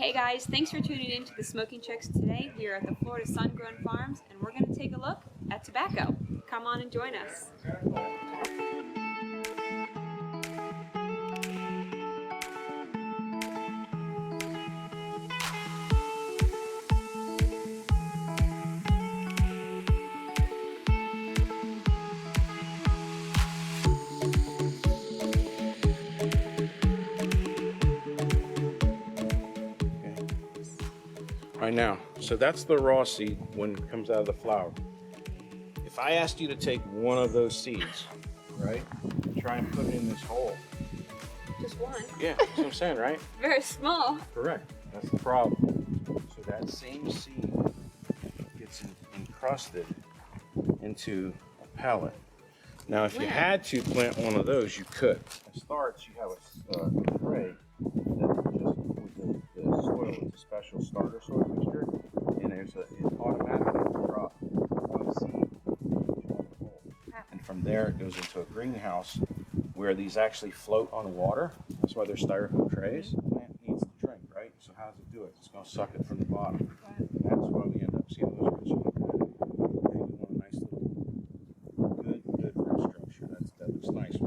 Hey guys, thanks for tuning in to the Smoking Chicks today. We are at the Florida Sun-Grown Farms and we're going to take a look at tobacco. Come on and join us. Right now, so that's the raw seed when it comes out of the flower. If I asked you to take one of those seeds, right, and try and put it in this hole. Just one? Yeah, that's what I'm saying, right? Very small. Correct, that's the problem. So that same seed gets encrusted into a pellet. Now, if you had to plant one of those, you could. At starts, you have a tray that just with the soil, it's a special starter soil mixture, and it automatically drops one seed into a hole. And from there, it goes into a greenhouse where these actually float on water. That's why they're styrofoam trays. The plant needs to drink, right? So how does it do it? It's going to suck it from the bottom. And that's why we end up seeing those roots. We want a nice little, good root structure. That looks nice.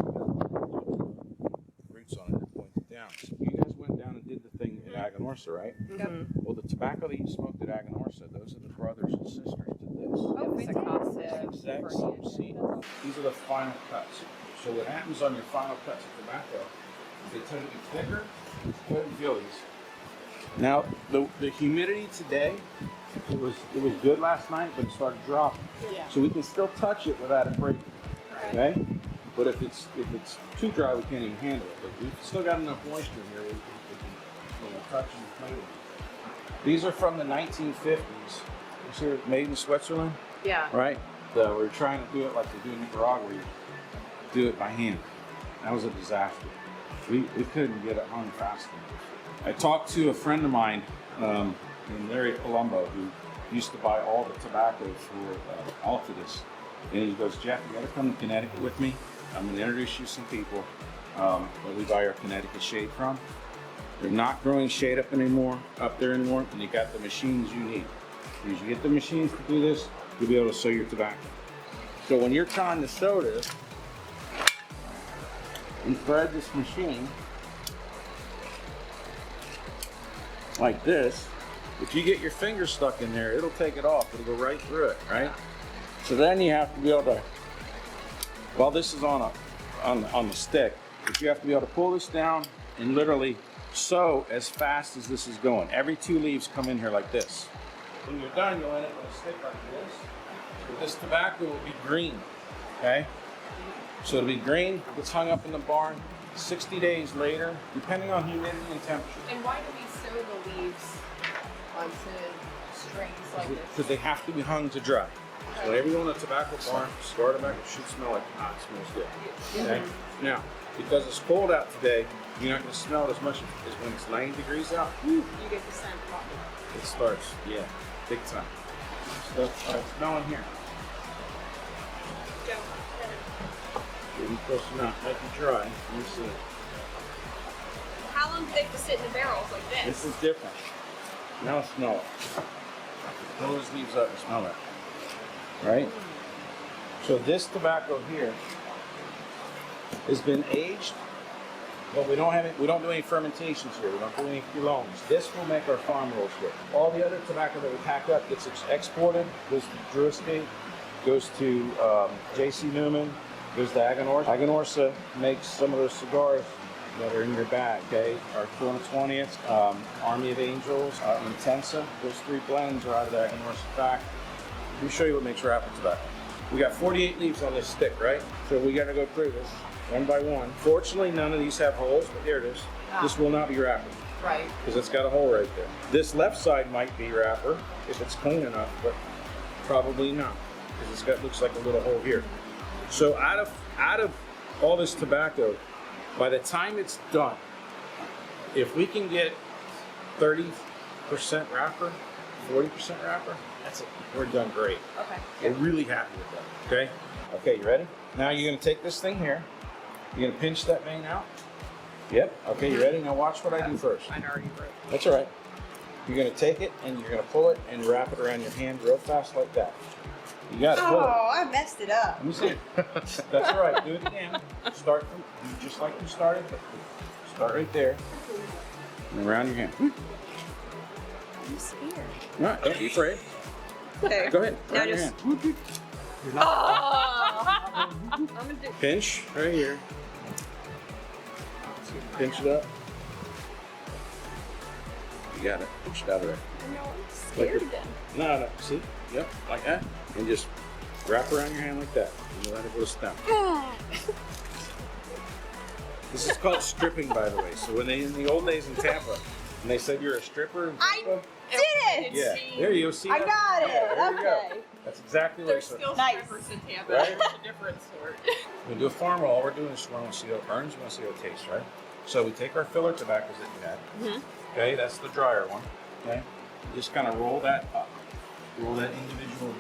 Roots on it that point it down. So you guys went down and did the thing at Aganorsa, right? Mm-hmm. Well, the tobacco that you smoked at Aganorsa, those are the brothers and sisters to this. Oh, It's the exact same seed. These are the final cuts. So what happens on your final cuts of tobacco is they tend to be thicker. Go ahead and feel these. Now, the humidity today, it was good last night, but it started dropping. Yeah. So we can still touch it without it breaking. Okay? But if it's too dry, we can't even handle it. But we've still got enough moisture here. We can touch and play with it. These are from the 1950s. These are made in Switzerland. Yeah. Right? We're trying to do it like they do in Nicaragua. You do it by hand. That was a disaster. We couldn't get it hung fast enough. I talked to a friend of mine in Larry Colombo who used to buy all the tobacco for Altadis. And he goes, Jeff, you gotta come to Connecticut with me. I'm gonna introduce you to some people that we buy our Connecticut shade from. They're not growing shade up there anymore, and you got the machines you need. As you get the machines to do this, you'll be able to sow your tobacco. So when you're trying to sow this, you thread this machine like this. If you get your finger stuck in there, it'll take it off. It'll go right through it, right? So then you have to be able to, while this is on the stick, but you have to be able to pull this down and literally sow as fast as this is going. Every 2 leaves come in here like this. When you're done, you'll end up with a stick like this. But this tobacco will be green, okay? So it'll be green, it's hung up in the barn. 60 days later, depending on humidity and temperature. And why do we sew the leaves onto strings like this? Because they have to be hung to dry. So whenever you go in a tobacco farm, cigar tobacco should smell like hot. It smells good. Okay? Now, because it's cold out today, you're not going to smell it as much as when it's 90 degrees out. You get the scent. It starts, yeah, big time. So, smelling here. Getting close enough. Make it dry. Let me see. How long do they have to sit in the barrels like this? This is different. Now smell it. Pull those leaves up and smell it. Right? So this tobacco here has been aged, but we don't do any fermentations here. We don't do any filons. This will make our farm rolls good. All the other tobacco that we pack up gets exported, goes to Drewscape, goes to J.C. Newman, goes to Aganorsa. Aganorsa makes some of those cigars that are in your bag, okay? Our 220th, Army of Angels, Intensa. Those 3 blends are out of the Aganorsa factory. Let me show you what makes wrapper tobacco. We got 48 leaves on this stick, right? So we gotta go through this one by one. Fortunately, none of these have holes, but here it is. This will not be wrapper. Right. Because it's got a hole right there. This left side might be wrapper if it's clean enough, but probably not. Because looks like a little hole here. So out of all this tobacco, by the time it's done, if we can get 30% wrapper, 40% wrapper, that's it. We're done great. Okay. We're really happy with that. Okay? Okay, you ready? Now you're gonna take this thing here. You're gonna pinch that vein out. Yep. Okay, you ready? Now watch what I do first. I already wrote. That's all right. You're going to take it and you're going to pull it and wrap it around your hand real fast like that. You got to pull it. Oh, I messed it up. Let me see. That's right. Do it again. Start from just like you started. Start right there and around your hand. I'm scared. All right, don't be afraid. Okay. Go ahead. Now Around your just. hand. Oh! I'm gonna do. Pinch right here. Pinch it up. You got it. Push it out of there. No, I'm scared again. No. See? Yep, like that. And just wrap around your hand like that. And let it go down. This is called stripping, by the way. So when they, in the old days in Tampa, when they said you're a stripper in Tampa, Did it! yeah, there you go. See I that? got it. Yeah, there you go. Okay. That's exactly what There's it still Nice. strippers in Tampa. Right? It's a different sort. We do a farm roll. All we're doing is we want to see how it burns. We want to see how it tastes, right? So we take our filler tobaccos that you had. Okay, that's the drier one. Okay, you just kind of roll that up. Roll that individual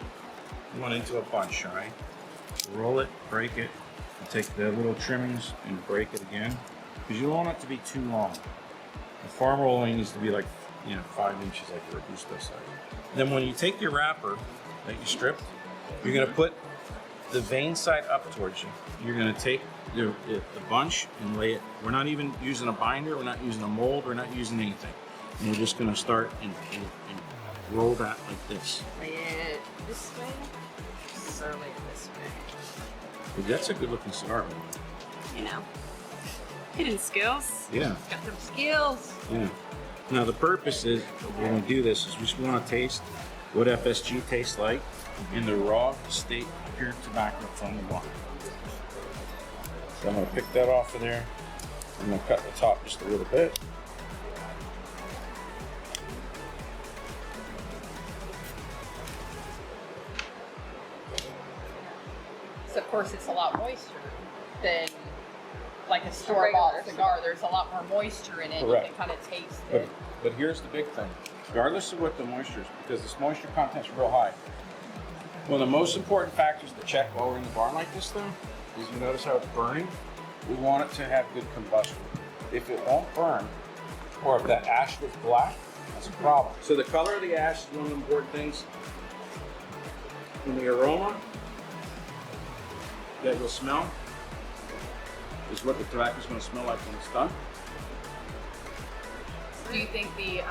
one into a bunch, all right? Roll it, break it, and take the little trimmings and break it again. Because you don't want it to be too long. The farm rolling needs to be like, 5 inches like your Robusto size. Then when you take your wrapper that you stripped, you're gonna put the vein side up towards you. You're gonna take the bunch and lay it. We're not even using a binder, we're not using a mold, we're not using anything. And we're just gonna start and roll that like this. Lay it this way, or lay it this way. That's a good looking cigar. Hidden skills. Yeah. Got them skills. Yeah. Now the purpose is, when we do this, is we just want to taste what FSG tastes like in the raw state pure tobacco from the wine. So I'm going to pick that off of there. I'm going to cut the top just a little bit. So of course it's a lot moister than like a store-bought cigar. There's a lot more moisture in it. Correct. You can kind of taste But, it. but here's the big thing. Regardless of what the moisture is, because this moisture content's real high, one of the most important factors to check while we're in the barn like this though, is you notice how it's burning? We want it to have good combustion. If it won't burn, or if that ash was black, that's a problem. So the color of the ash is one of the important things. And the aroma that you'll smell is what the tobacco is going to smell like when it's done. Do you think the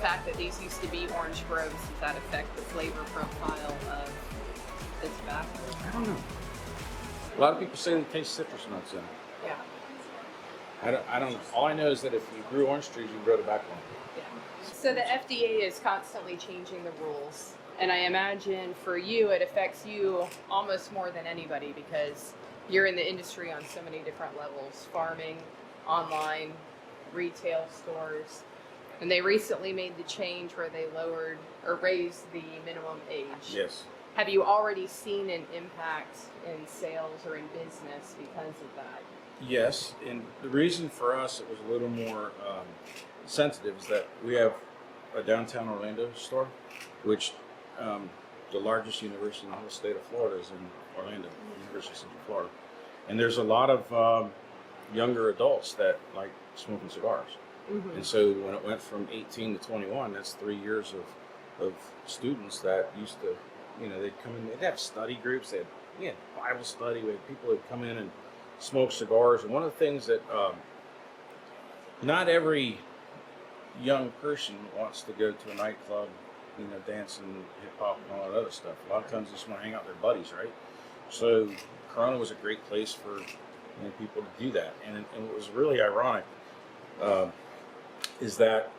fact that these used to be orange groves, does that affect the flavor profile of the tobacco? I don't know. A lot of people say they taste citrus notes in it. Yeah. I don't know. All I know is that if you grew orange trees, you grow tobacco. Yeah. So the FDA is constantly changing the rules. And I imagine for you, it affects you almost more than anybody because you're in the industry on so many different levels, farming, online, retail stores. And they recently made the change where they lowered or raised the minimum age. Yes. Have you already seen an impact in sales or in business because of that? Yes, and the reason for us it was a little more sensitive is that we have a downtown Orlando store, which the largest university in the whole state of Florida is in Orlando, University of Central Florida. And there's a lot of younger adults that like smoking cigars. Mm-hmm. And so when it went from 18 to 21, that's 3 years of students that used to, they'd come in, they'd have study groups, we had Bible study, we had people that come in and smoke cigars. And one of the things that not every young person wants to go to a nightclub, dancing, hip hop, and all that other stuff. A lot of times they just want to hang out with their buddies, right? So Corona was a great place for people to do that. And what was really ironic is that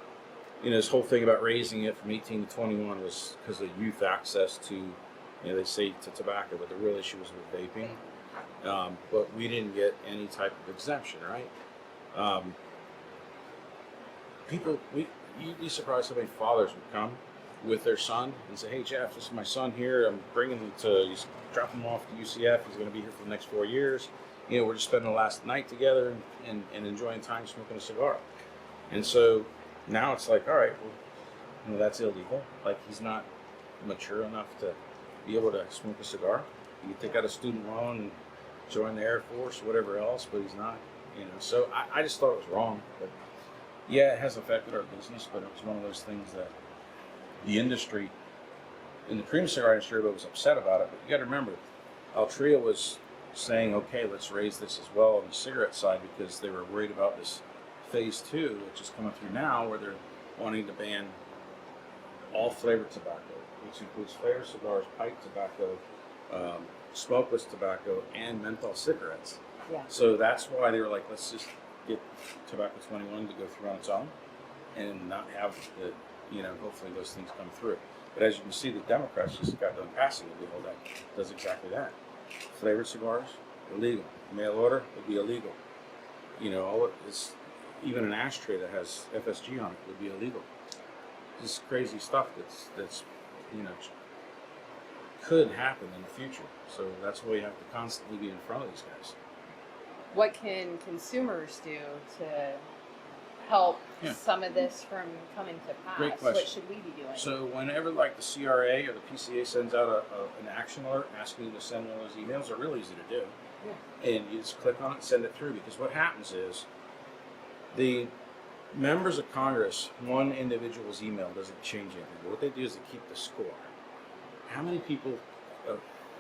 this whole thing about raising it from 18 to 21 was because of youth access to, they say to tobacco, but the real issue was with vaping. But we didn't get any type of exemption, right? You'd be surprised how many fathers would come with their son and say, "Hey Jeff, this is my son here. I'm bringing him to, drop him off to UCF. He's going to be here for the next 4 years. We're just spending the last night together and enjoying time smoking a cigar." And so now it's like, all right, well, that's illegal. Like, he's not mature enough to be able to smoke a cigar. You can take out a student loan and join the Air Force, whatever else, but he's not. So I just thought it was wrong. But Yeah, it has affected our business, but it was one of those things that the industry, in the premium cigar industry, was upset about it. But you got to remember, Altria was saying, okay, let's raise this as well on the cigarette side because they were worried about this phase 2, which is coming through now, where they're wanting to ban all flavored tobacco, which includes flavored cigars, pipe tobacco, smokeless tobacco, and menthol cigarettes. Yeah. So that's why they were like, let's just get tobacco 21 to go through on its own and not have the, hopefully those things come through. But as you can see, the Democrats just got done passing a bill that does exactly that. Flavored cigars, illegal. Mail order would be illegal. All it's even an ashtray that has FSG on it would be illegal. This crazy stuff that's could happen in the future. So that's why you have to constantly be in front of these guys. What can consumers do to help some of this from coming to pass? Great question. What should we be doing? So whenever like the CRA or the PCA sends out an action alert asking you to send one of those emails, they're really easy to do. Yeah. And you just click on it and send it through, because what happens is the members of Congress, one individual's email doesn't change anything. But what they do is they keep the score. How many people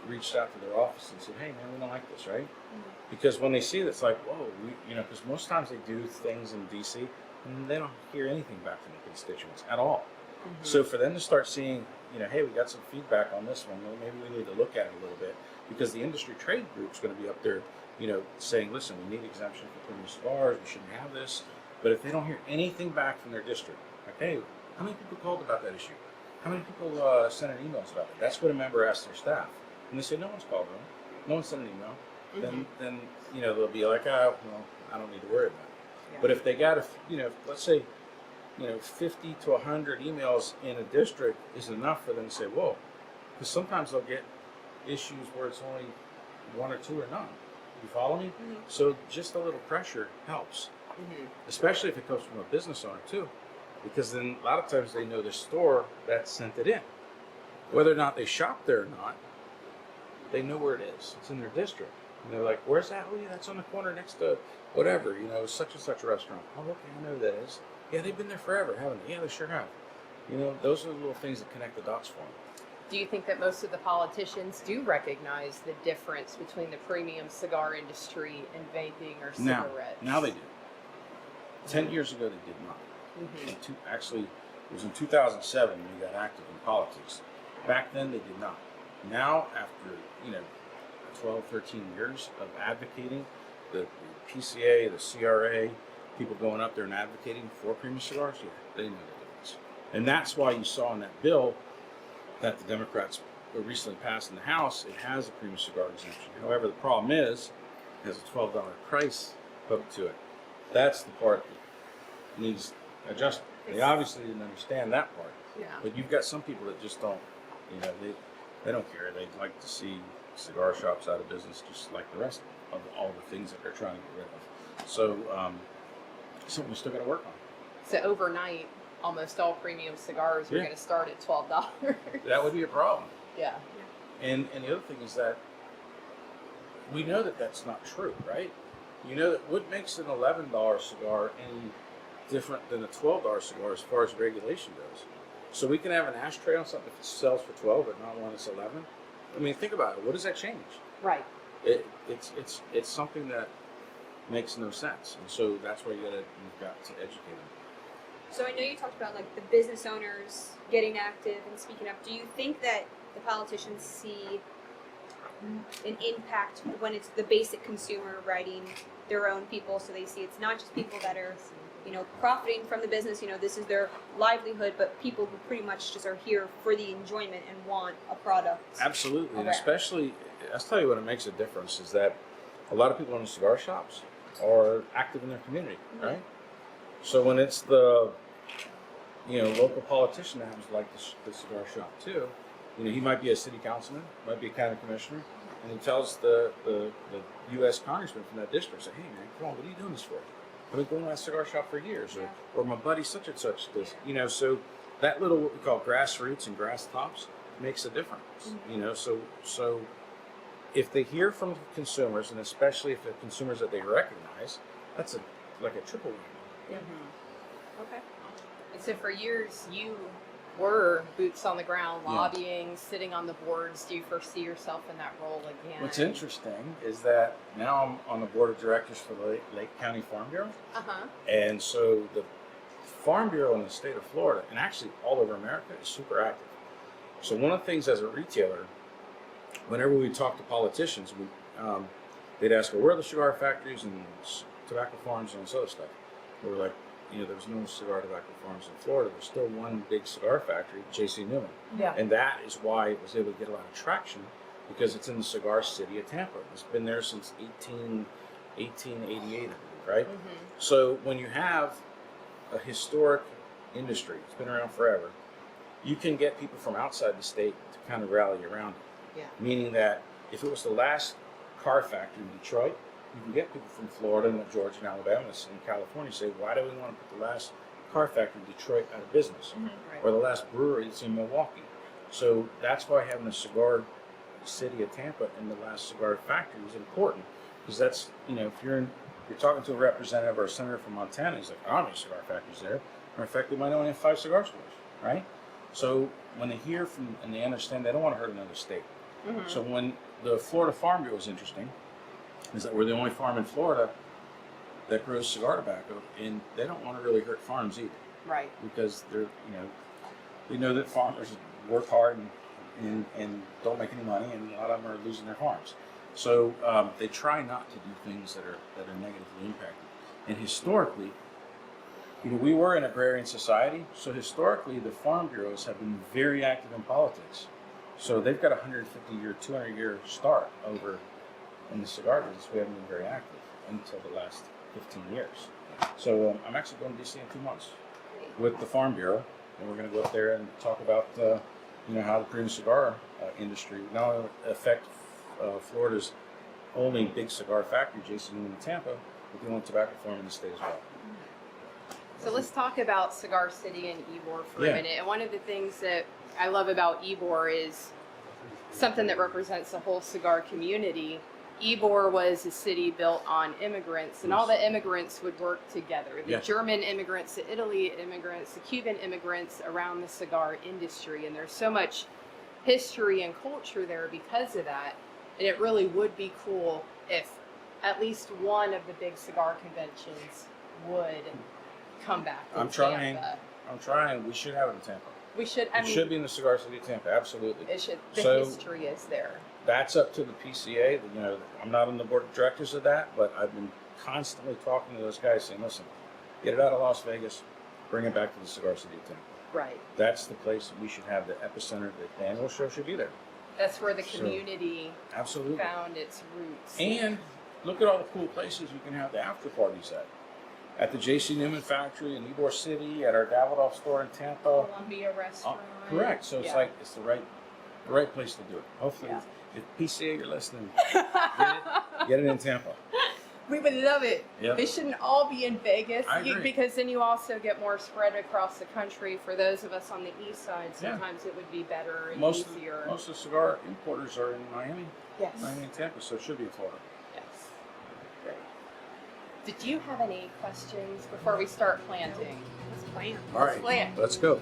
reached out to their office and said, hey man, we don't like this, right? Mm-hmm. Because when they see it, it's like, whoa, because most times they do things in DC and they don't hear anything back from the constituents at all. Mm-hmm. So for them to start seeing, hey, we got some feedback on this one, well, maybe we need to look at it a little bit, because the industry trade group's going to be up there, saying, listen, we need exemption for premium cigars, we shouldn't have this. But if they don't hear anything back from their district, like, hey, how many people called about that issue? How many people sent an emails about it? That's what a member asks their staff. And they say, no one's called them. No one sent an email. Mm-hmm. Then they'll be like, I don't need to worry about it. Yeah. But if they got, let's say, 50 to 100 emails in a district is enough for them to say, whoa. Because sometimes they'll get issues where it's only one or two or none. You follow me? Mm-hmm. So just a little pressure helps. Mm-hmm. Especially if it comes from a business owner too, because then a lot of times they know the store that sent it in. Whether or not they shop there or not, they know where it is. It's in their district. And they're like, where's that? Oh yeah, that's on the corner next to whatever, such and such a restaurant. Oh, okay, I know who that is. Yeah, they've been there forever, haven't they? Yeah, they sure have. Those are the little things that connect the dots for them. Do you think that most of the politicians do recognize the difference between the premium cigar industry and vaping or cigarettes? Now they do. 10 years ago, they did not. Mm-hmm. Actually, it was in 2007 when we got active in politics. Back then, they did not. Now, after 12, 13 years of advocating, the PCA, the CRA, people going up there and advocating for premium cigars, they know the difference. And that's why you saw in that bill that the Democrats recently passed in the House, it has a premium cigar exemption. However, the problem is, it has a $12 price hooked to it. That's the part that needs adjustment. They obviously didn't understand that part. Yeah. But you've got some people that just don't, they don't care. They'd like to see cigar shops out of business just like the rest of all the things that they're trying to get rid of. So, something we still got to work on. So overnight, almost all premium cigars are going to start at $12. That would be a problem. Yeah. And the other thing is that we know that that's not true, right? That what makes an $11 cigar any different than a $12 cigar as far as regulation goes? So we can have an ashtray on something that sells for $12 but not one that's $11. I mean, think about it. What does that change? Right. It's something that makes no sense, and so that's why you've got to educate them. So I know you talked about the business owners getting active and speaking up. Do you think that the politicians see an impact when it's the basic consumer writing their own people, so they see it's not just people that are profiting from the business, this is their livelihood, but people who pretty much just are here for the enjoyment and want a product? Absolutely. And especially, I'll tell you what it makes a difference is that a lot of people in the cigar shops are active in their community, mm-hmm. right? So when it's the local politician that happens to like the cigar shop too, he might be a city councilman, might be a county commissioner, and he tells the U.S. congressman from that district, say, hey man, come on, what are you doing this for? I've been going to that cigar shop for years, or my buddy such and such this, so that little what we call grassroots and grass tops makes a difference, mm-hmm. So if they hear from consumers, and especially if they're consumers that they recognize, that's like a triple win. Mm-hmm. Okay. And so for years, you were boots on the ground, Yeah. lobbying, sitting on the boards. Do you foresee yourself in that role again? What's interesting is that now I'm on the board of directors for the Lake County Farm Bureau. Uh-huh. And so the Farm Bureau in the state of Florida, and actually all over America, is super active. So one of the things as a retailer, whenever we talk to politicians, they'd ask, well, where are the cigar factories and tobacco farms and all this other stuff? We were like, there was no cigar tobacco farms in Florida. There's still one big cigar factory, J.C. Newman. Yeah. And that is why it was able to get a lot of traction, because it's in the cigar city of Tampa. It's been there since 1888, I believe, right? Mm-hmm. So when you have a historic industry, it's been around forever, you can get people from outside the state to kind of rally around it. Yeah. Meaning that if it was the last car factory in Detroit, you can get people from Florida and Georgia and Alabama and California say, why do we want to put the last car factory in Detroit out of business? Mm-hmm. Right. Or the last brewery that's in Milwaukee. So that's why having a cigar city of Tampa and the last cigar factory is important. Because that's, if you're talking to a representative or a senator from Montana, he's like, I don't have any cigar factories there. Matter of fact, they might only have 5 cigar stores, right? So when they hear from, and they understand, they don't want to hurt another state. Mm-hmm. So when the Florida Farm Bureau is interesting, is that we're the only farm in Florida that grows cigar tobacco, and they don't want to really hurt farms either. Right. Because they're, they know that farmers work hard and don't make any money, and a lot of them are losing their farms. So they try not to do things that are negatively impacted. And historically, we were an agrarian society, so historically the farm bureaus have been very active in politics. So they've got a 150-year, 200-year start over in the cigar business. We haven't been very active until the last 15 years. So I'm actually going to DC in 2 months with the Farm Bureau, and we're going to go up there and talk about how the premium cigar industry not only affect Florida's only big cigar factory, J.C. Newman in Tampa, but the only tobacco farm in the state as well. So let's talk about Cigar City and Ybor for a minute. And one of the things that I love about Ybor is something that represents the whole cigar community. Ybor was a city built on immigrants, and all the immigrants would work together. The German immigrants, the Italy immigrants, the Cuban immigrants around the cigar industry. And there's so much history and culture there because of that. And it really would be cool if at least one of the big cigar conventions would come back to Tampa. I'm trying. We should have it in Tampa. We should. It should be in the cigar city of Tampa. Absolutely. It should. The history is there. That's up to the PCA. I'm not on the board of directors of that, but I've been constantly talking to those guys saying, listen, get it out of Las Vegas, bring it back to the cigar city of Tampa. Right. That's the place that we should have the epicenter. The annual show should be there. That's where the community absolutely found its roots. And look at all the cool places you can have the after parties at. At the J.C. Newman factory in Ybor City, at our Davidoff store in Tampa. Columbia restaurant. Correct. So it's the right place to do it. Hopefully, if PCA you're listening, get it in Tampa. We would love it. Yep. They shouldn't all be in Vegas. I agree. Because then you also get more spread across the country. For those of us on the east side, sometimes it would be better and easier. Most of the cigar importers are in Miami. Yes. Miami and Tampa, so it should be in Florida. Yes. Great. Did you have any questions before we start planting? Let's plant. All right. Plant. Let's go.